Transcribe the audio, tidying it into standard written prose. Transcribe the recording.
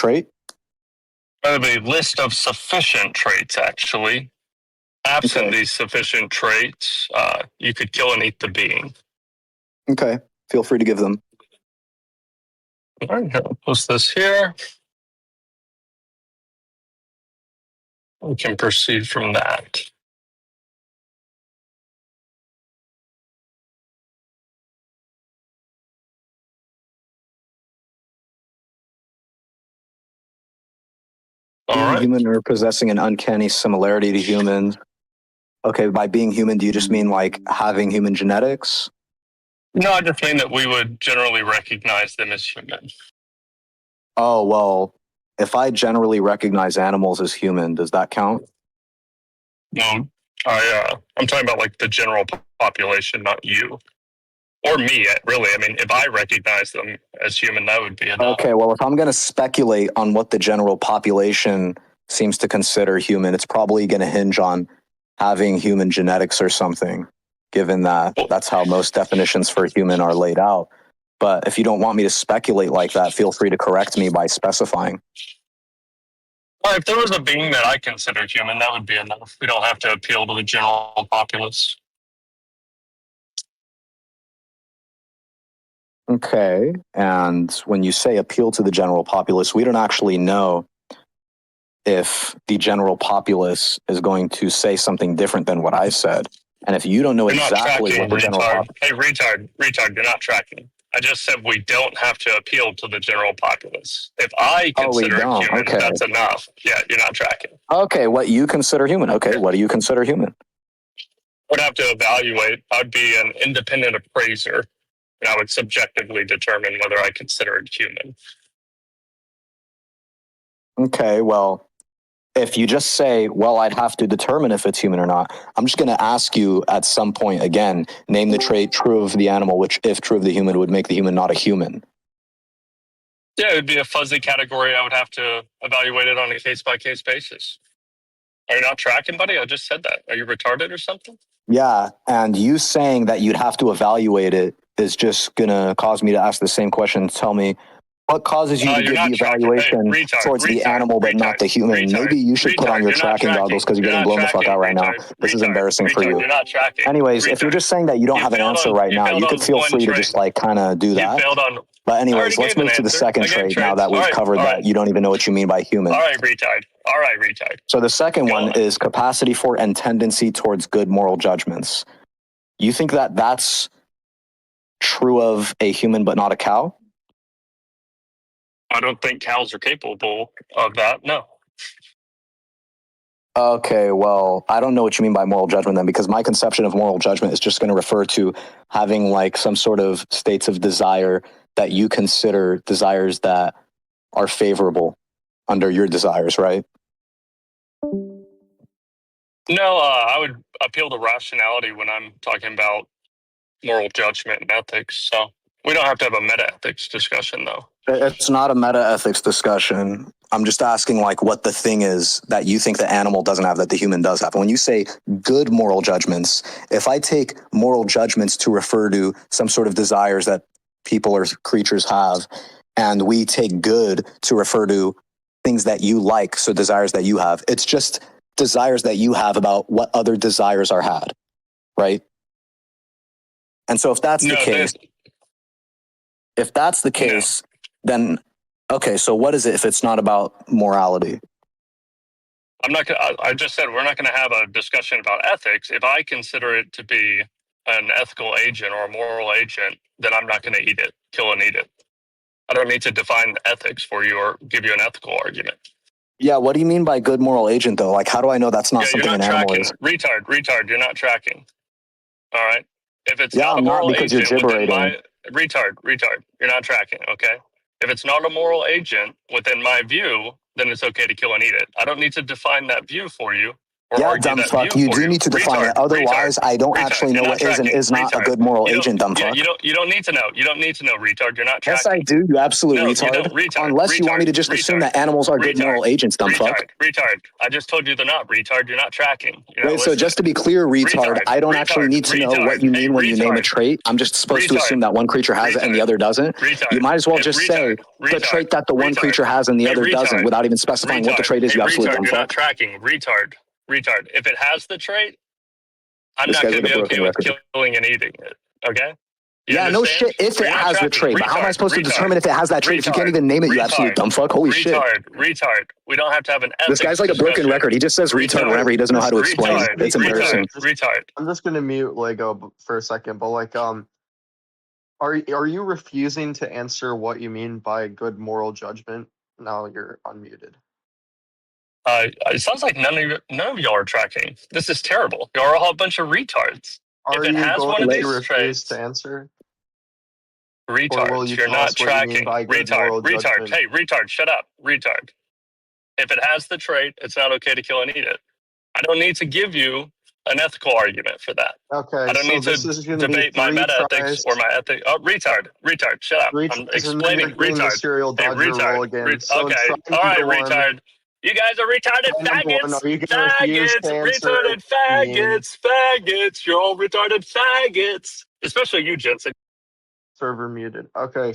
trait? That would be a list of sufficient traits, actually. Absent these sufficient traits, you could kill and eat the being. Okay, feel free to give them. All right, I'll post this here. We can proceed from that. Being human or possessing an uncanny similarity to humans. Okay, by being human, do you just mean like having human genetics? No, I just mean that we would generally recognize them as human. Oh, well, if I generally recognize animals as human, does that count? No, I'm talking about like the general population, not you. Or me, really. I mean, if I recognize them as human, that would be enough. Okay, well, if I'm going to speculate on what the general population seems to consider human, it's probably going to hinge on having human genetics or something, given that that's how most definitions for human are laid out. But if you don't want me to speculate like that, feel free to correct me by specifying. Well, if there was a being that I considered human, that would be enough. We don't have to appeal to the general populace. Okay, and when you say appeal to the general populace, we don't actually know if the general populace is going to say something different than what I said. And if you don't know exactly what the general populace... Hey, retard, you're not tracking. I just said we don't have to appeal to the general populace. If I consider it human, that's enough. Yeah, you're not tracking. Okay, what you consider human. Okay, what do you consider human? Would have to evaluate. I'd be an independent appraiser, and I would subjectively determine whether I consider it human. Okay, well, if you just say, well, I'd have to determine if it's human or not, I'm just going to ask you at some point again, name the trait true of the animal, which if true of the human would make the human not a human. Yeah, it would be a fuzzy category. I would have to evaluate it on a case-by-case basis. Are you not tracking, buddy? I just said that. Are you retarded or something? Yeah, and you saying that you'd have to evaluate it is just going to cause me to ask the same question. Tell me, what causes you to give the evaluation towards the animal but not the human? Maybe you should put on your tracking goggles because you're getting blown the fuck out right now. This is embarrassing for you. Anyways, if you're just saying that you don't have an answer right now, you could feel free to just like kind of do that. But anyways, let's move to the second trait now that we've covered that you don't even know what you mean by human. All right, retard. So the second one is capacity for and tendency towards good moral judgments. You think that that's true of a human but not a cow? I don't think cows are capable of that, no. Okay, well, I don't know what you mean by moral judgment then, because my conception of moral judgment is just going to refer to having like some sort of states of desire that you consider desires that are favorable under your desires, right? No, I would appeal to rationality when I'm talking about moral judgment and ethics. So we don't have to have a meta-ethics discussion, though. It's not a meta-ethics discussion. I'm just asking like what the thing is that you think the animal doesn't have that the human does have. When you say good moral judgments, if I take moral judgments to refer to some sort of desires that people or creatures have, and we take good to refer to things that you like, so desires that you have, it's just desires that you have about what other desires are had, right? And so if that's the case, then okay, so what is it if it's not about morality? I just said we're not going to have a discussion about ethics. If I consider it to be an ethical agent or a moral agent, then I'm not going to kill and eat it. I don't need to define ethics for you or give you an ethical argument. Yeah, what do you mean by good moral agent, though? Like, how do I know that's not something an animal is? Retard, you're not tracking. All right? If it's not a I'm moral not because agent you're gibberating. Retard, you're not tracking, okay? If it's not a moral agent within my view, then it's okay to kill and eat it. I don't need to define that view for you or Yeah, argue dumb that fuck. view You for do you. need to define it. Otherwise, I don't actually know You're what not is and tracking. is not a Retard. good moral You agent, dumb yeah, fuck. you don't need to know. You don't need to know, retard. You're not tracking. Yes, I do, you absolute No, retard. you don't, retard. Unless you want me to just assume that animals are good moral agents, dumb fuck. Retard. I just told you they're not, retard. You're not tracking. You're Wait, not so just to be clear, retard, I don't actually need to know what you mean when you name a trait. I'm just supposed to assume that one creature has it and the other doesn't. You might as well just say the trait that the one creature has and the other doesn't without even specifying what the trait is, you absolute dumb You're not fuck. tracking. Retard. If it has the trait, I'm This not guy's going to like a be okay broken with record. killing and eating it. Okay? You Yeah, no understand? shit if it You're not has the tracking. trait, but how am I supposed to determine if it has that trait if you can't even name it, you absolute dumb fuck? Holy shit. Retard. We don't have to have an ethics This guy's like a broken discussion. record. He just says retard whenever he doesn't know how to explain. It's embarrassing. Retard. I'm just gonna mute Lego for a second, but like, are you refusing to answer what you mean by good moral judgment? Now you're unmuted. It sounds like none of y'all are tracking. This is terrible. Y'all are all a bunch of retards. Are if it you has going one of to these refuse traits, to answer? retards, you you're tell not us what you mean tracking. by good moral Retard. judgment? Hey, retard, shut up. Retard. If it has the trait, it's not okay to kill and eat it. I don't need to give you an ethical argument for that. Okay, I don't so need this to is going debate my meta ethics or my ethic. Oh, retard, shut up. I'm explaining. Retard. Hey, retard. Okay, all right, retard. You guys are retarded faggots. Retarded faggots. You're all retarded faggots. Especially you, Jensen. Server muted. Okay.